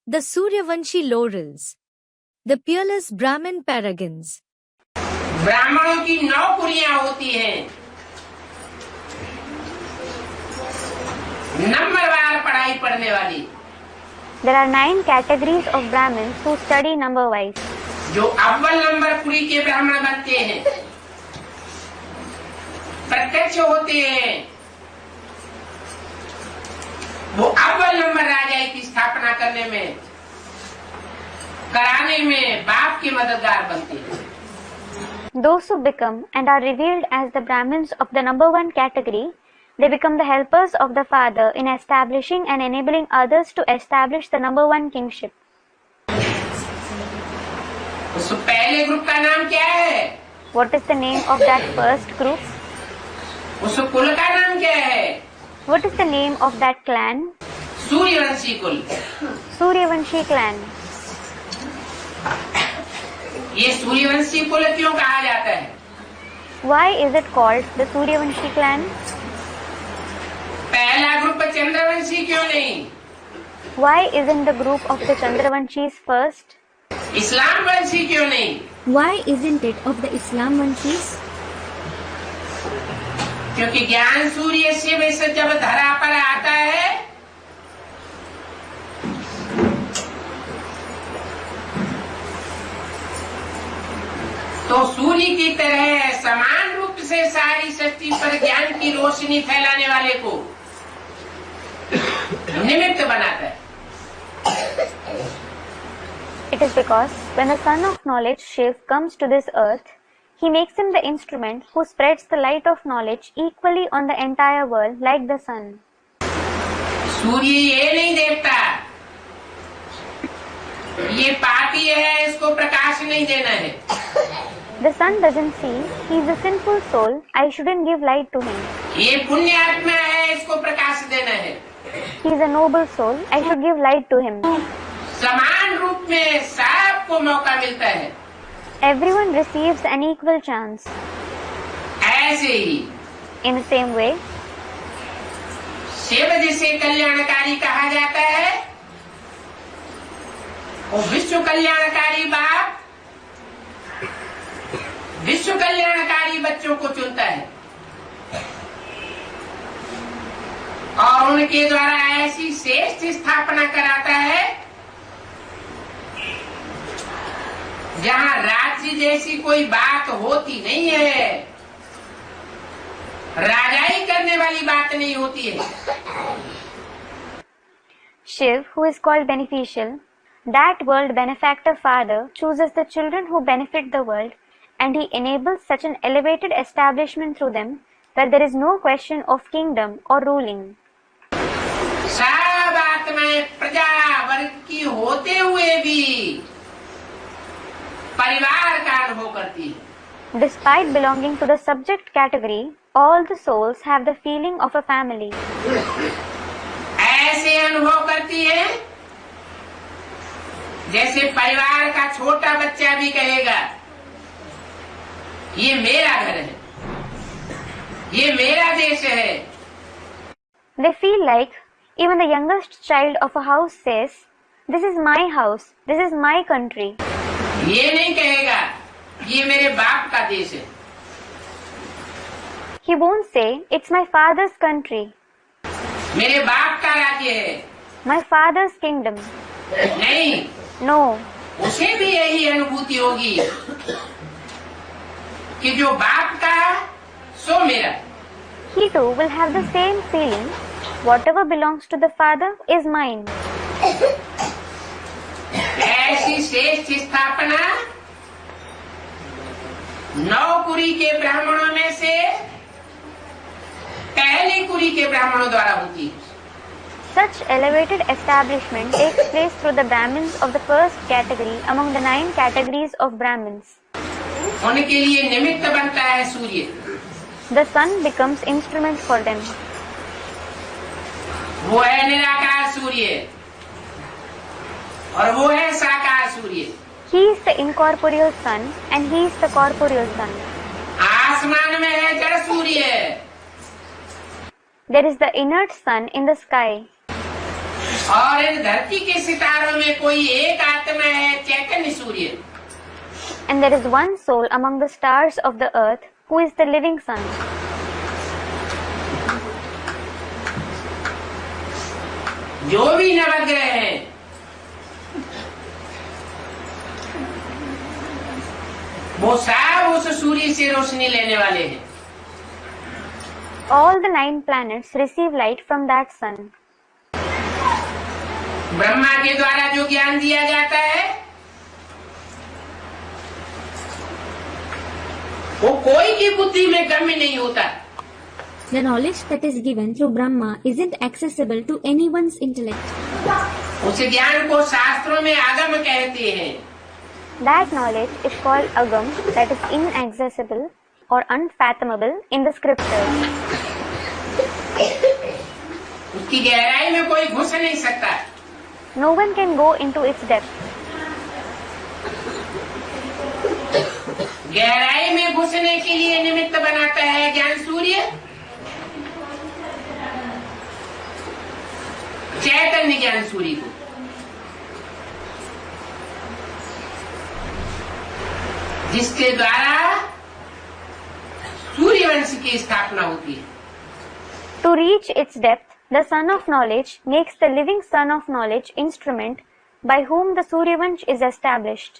The Suryavanshi laurels. The peerless Brahmin paragons. ब्राह्मणों की 9 कुरियां होती हैं। नंबरवार पढ़ाई पढ़ने वाली। There are 9 categories of Brahmins who study number wise. जो अव्वल नंबर कुरी के ब्राह्मण बनते हैं, प्रत्यक्ष होते हैं, वो अव्वल नंबर राजाई की स्थापना करने में, कराने में बाप के मददगार बनते हैं। Those who become and are revealed as the Brahmins of the number 1 category, they become the helpers of the Father in establishing and enabling others to establish the number 1 kingship. उस पहले ग्रुप का नाम क्या है? What is the name of that first group? उस कुल का नाम क्या है? What is the name of that clan? Suryavanshi कुल। Suryavanshi clan. ये सूर्यवंशी कुल क्यों कहा जाता है? Why is it called the Suryavanshi clan? पहला ग्रुप चंद्रवंशी क्यों नहीं? Why isn't the group of the Chandravanshis first? इस्लाम वंशी क्यों नहीं? Why isn't it of the Islam Vanshis? क्योंकि ज्ञान सूर्य शिव से जब धरा पर आता है तो सूर्य की तरह समान रूप से सारी सृष्टि पर ज्ञान की रोशनी फैलाने वाले को निमित्त बनाता है। It is because when the Son of Knowledge, Shiv, comes to this earth, he makes him the instrument who spreads the light of knowledge equally on the entire world like the sun. सूर्य ये नहीं देखता ये पापी है, इसको प्रकाश नहीं देना है। The sun doesn't see, he is a sinful soul, I shouldn't give light to him. ये पुण्य आत्मा है, इसको प्रकाश देना है। He is a noble soul, I should give light to him. समान रूप में सबको मौका मिलता है। Everyone receives an equal chance. ऐसे ही In the same way, Shiv जिसे कल्याणकारी कहा जाता है वो विश्व कल्याणकारी बाप विश्व कल्याणकारी बच्चों को चुनता है और उनके द्वारा ऐसी श्रेष्ठ स्थापना कराता है जहाँ राज्य जैसी कोई बात होती नहीं है, राजाई करने वाली बात नहीं होती है। Shiv, who is called beneficial, that world benefactor father, chooses the children who benefit the world, and he enables such an elevated establishment through them that there is no question of kingdom or ruling. सब आत्माएं प्रजा वर्ग की होते हुए भी परिवार का अनुभव करती है। Despite belonging to the subject category, all the souls have the feeling of a family. ऐसे अनुभव करती है जैसे परिवार का छोटा बच्चा भी कहेगा ये मेरा घर है, ये मेरा देश है। They feel like even the youngest child of a house says, "This is my house, this is my country." ये नहीं कहेगा ये मेरे बाप का देश है। He won't say, "It's my father's country, मेरे बाप का राज्य है। my father's kingdom." नहीं, No, उसे भी यही अनुभूति होगी कि जो बाप का सो मेरा। he too will have the same feeling. Whatever belongs to the father is mine. ऐसी श्रेष्ठ स्थापना 9 कुरी के ब्राह्मणों में से पहली कुरी के ब्राह्मणों द्वारा होती है। Such elevated establishment takes place through the Brahmins of the first category among the 9 categories of Brahmins. उनके लिए निमित्त बनता है सूर्य। The sun becomes instrument for them. वो है निराकार सूर्य और वो है साकार सूर्य। He is the incorporeal sun and he is the corporeal sun. आसमान में है जड़ सूर्य, There is the inert sun in the sky. और इन धरती के सितारों में कोई एक आत्मा है, चैतन्य सूर्य। And there is one soul among the stars of the earth who is the living sun. जो भी नवग्रह हैं, वो सब उस सूर्य से रोशनी लेने वाले हैं। All the 9 planets receive light from that sun. Brahma के द्वारा जो ज्ञान दिया जाता है, वो कोई की बुद्धि में गम्य नहीं होता। The knowledge that is given through Brahma isn't accessible to anyone's intellect. उस ज्ञान को शास्त्रों में आगम कहते हैं। That knowledge is called agam, that is inaccessible or unfathomable in the scriptures. उसकी गहराई में कोई घुस नहीं सकता। No one can go into its depth. गहराई में घुसने के लिए निमित्त बनाता है ज्ञान सूर्य, चैतन्य ज्ञान सूर्य को। जिसके द्वारा सूर्यवंश की स्थापना होती है। To reach its depth, the Sun of Knowledge makes the living Sun of Knowledge instrument by whom the Suryavansh is established.